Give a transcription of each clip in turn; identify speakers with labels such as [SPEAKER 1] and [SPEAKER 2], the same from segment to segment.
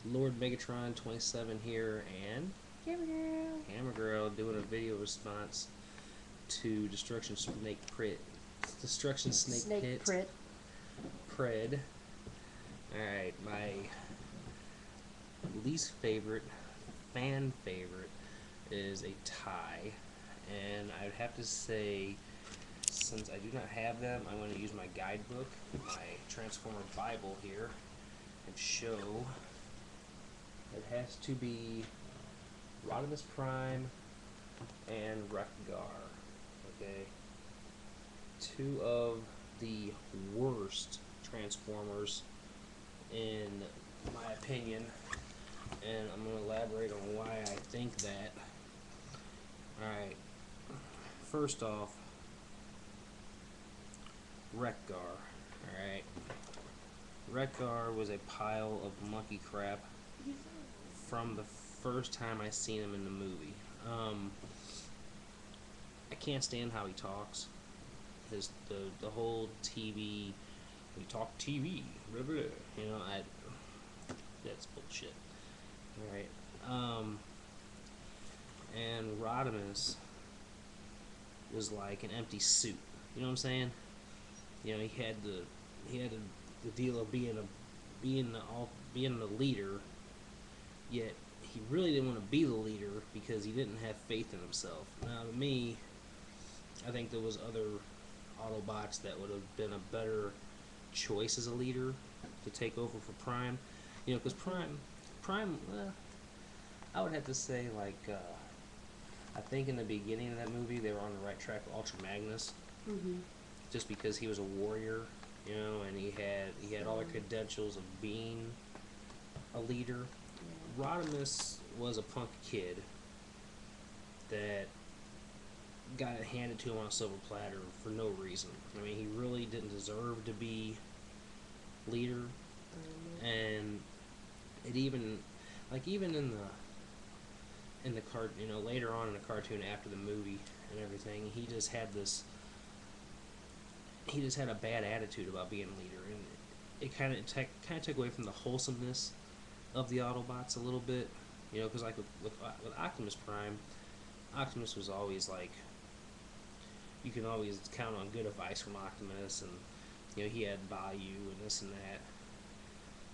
[SPEAKER 1] Lord Megatron 27 here, and
[SPEAKER 2] Camera girl.
[SPEAKER 1] Hammer Girl doing a video response to Destruction Snake
[SPEAKER 2] Snake
[SPEAKER 1] Pit,
[SPEAKER 2] Prit.
[SPEAKER 1] Pred. Alright, my least favorite, fan favorite, is a tie. And I would have to say, since I do not have them, I'm going to use my guidebook, my Transformer Bible here, and show it has to be Rodimus Prime and Wreck-Gar. Okay, two of the worst Transformers in my opinion, and I'm going to elaborate on why I think that. Alright, first off, Wreck-Gar. Alright, Wreck-Gar was a pile of monkey crap from the first time I seen him in the movie. I can't stand how he talks. The whole TV, we talk TV, blah, blah, you know, that's bullshit. All right. And Rodimus was like an empty suit. You know what I'm saying? You know, the deal of being the leader, yet he really didn't want to be the leader because he didn't have faith in himself. Now, to me, I think there was other Autobots that would have been a better choice as a leader to take over for Prime. You know, because Prime, I would have to say I think in the beginning of that movie they were on the right track with Ultra Magnus, just because he was a warrior, you know, and he had all the credentials of being a leader. Rodimus was a punk kid that got it handed to him on a silver platter for no reason. I mean, he really didn't deserve to be leader, and it even even in the cart, you know, later on in the cartoon after the movie and everything, he just had a bad attitude about being a leader, and it kind of took away from the wholesomeness of the Autobots a little bit, you know, because like with Optimus Prime, Optimus was always like, you can always count on good advice from Optimus, and you know, he had value and this and that.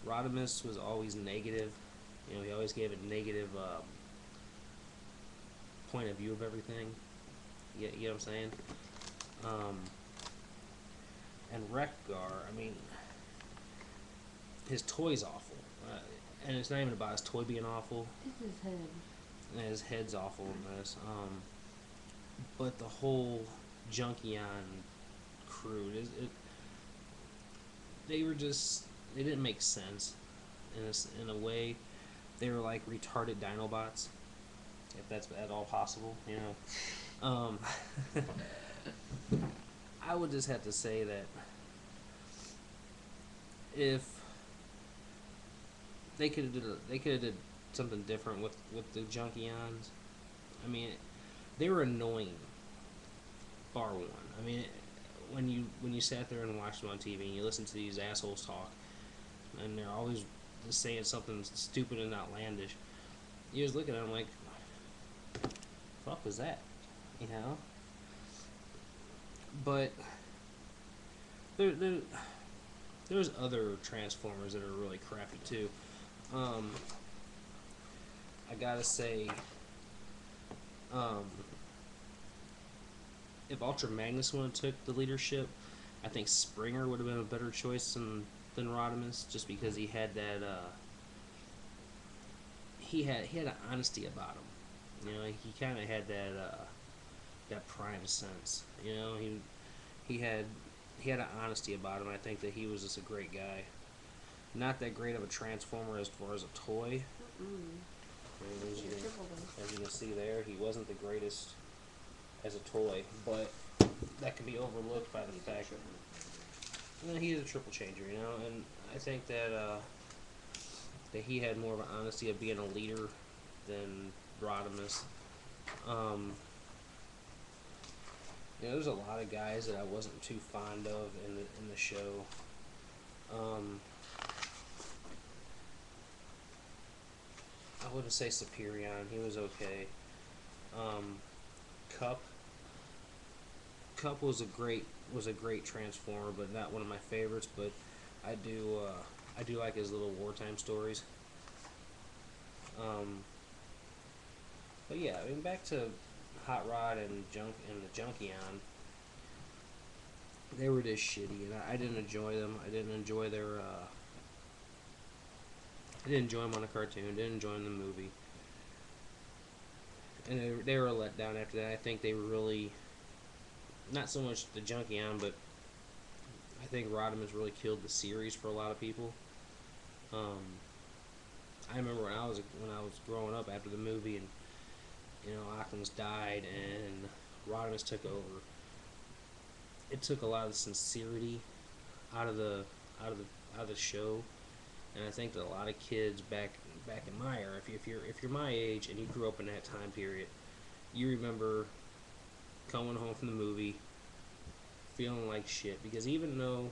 [SPEAKER 1] Rodimus was always negative. You know, he always gave a negative point of view of everything. You know what I'm saying? Um, and Wreck-Gar, I mean, his toy's awful. And it's not even about his toy being awful.
[SPEAKER 2] It's his head.
[SPEAKER 1] And his head's awful in this. But the whole Junkion crew, they didn't make sense in a way. They were like retarded Dinobots, if that's at all possible, you know. I would just have to say that if they could have did something different with the Junkions. I mean, they were annoying, bar one. I mean, when you sat there and watched them on TV and you listen to these assholes talk, and they're always just saying something stupid and outlandish, you just look at them like, fuck was that, you know? But there there's other Transformers that are really crappy too. I gotta say, um, if Ultra Magnus would have took the leadership, I think Springer would have been a better choice than Rodimus, just because he had that he had an honesty about him. You know, he kind of had that prime sense. You know, he had an honesty about him. I think that he was just a great guy. Not that great of a transformer as far as a toy. As you can see there, he wasn't the greatest as a toy, but that can be overlooked by the fact that he is a triple changer, you know. And I think that he had more of an honesty of being a leader than Rodimus. Um, you know, there's a lot of guys that I wasn't too fond of in the show. Um, wouldn't say Superion. He was okay. Um, Cup. Cup was a great Transformer, but not one of my favorites. But I do like his little wartime stories. Um, but yeah, I mean back to Hot Rod and the Junkion. They were just shitty, and I didn't enjoy them. I didn't enjoy their. I didn't enjoy them on the cartoon. Didn't enjoy them in the movie, and they were let down after that. I think they were really not so much the Junkion, but I think Rodimus really killed the series for a lot of people. Um, I remember when I was growing up after the movie, and Ockham's died and Rodimus took over. It took a lot of the sincerity out of the out of the show, and I think that a lot of kids back in my era, if you're my age and you grew up in that time period, you remember coming home from the movie feeling like shit because even though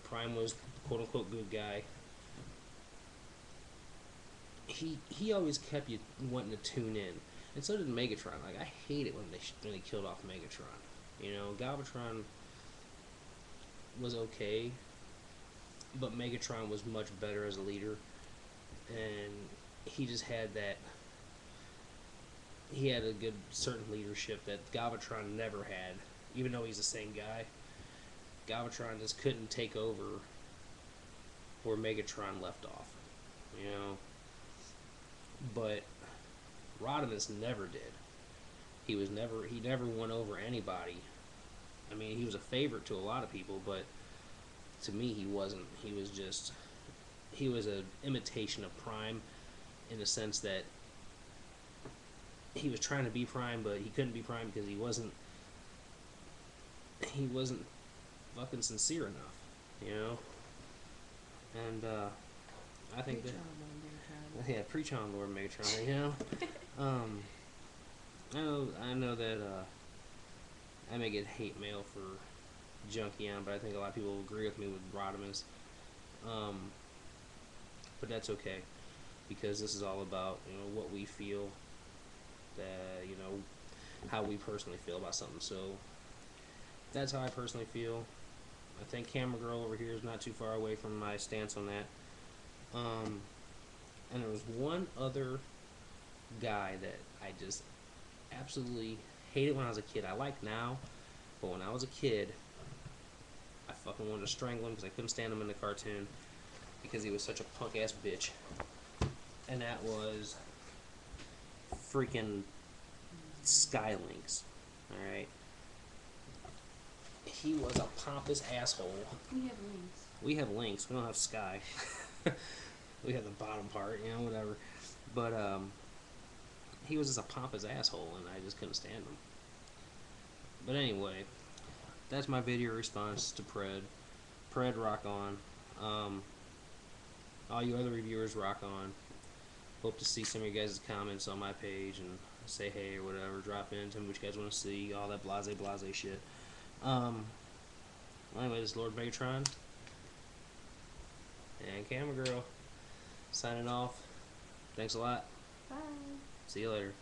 [SPEAKER 1] Prime was quote unquote good guy, he always kept you wanting to tune in, and so did Megatron. Like I hate it when they killed off Megatron. Galvatron was okay, but Megatron was much better as a leader, and he just had that. He had a good certain leadership that Galvatron never had, even though he's the same guy. Galvatron just couldn't take over where Megatron left off, you know. But Rodimus never did. He never won over anybody. I mean, he was a favorite to a lot of people, but to me, he wasn't. He was an imitation of Prime, in the sense that he was trying to be Prime, but he couldn't be Prime because he wasn't. He wasn't fucking sincere enough, you know. And I think that preach on Lord Megatron, you know. um, I know that I may get hate mail for Junkion, but I think a lot of people will agree with me with Rodimus. But that's okay, because this is all about what we feel, that how we personally feel about something. So that's how I personally feel. I think Camera Girl over here is not too far away from my stance on that. And there was one other guy that I just absolutely hated when I was a kid. I like now, but when I was a kid, I fucking wanted to strangle him because I couldn't stand him in the cartoon because he was such a punk ass bitch. And that was freaking Skylynx. Alright? He was a pompous asshole.
[SPEAKER 2] We have Lynx.
[SPEAKER 1] We have Lynx. We don't have Sky. We have the bottom part, whatever. But he was just a pompous asshole, and I just couldn't stand him. But anyway, that's my video response to Pred. Pred, rock on. All you other reviewers, rock on. Hope to see some of you guys' comments on my page and say hey or whatever. Drop in, tell me what you guys want to see, all that blase shit. Well, anyway, this is Lord Megatron and Camera Girl signing off. Thanks a lot.
[SPEAKER 2] Bye.
[SPEAKER 1] See you later.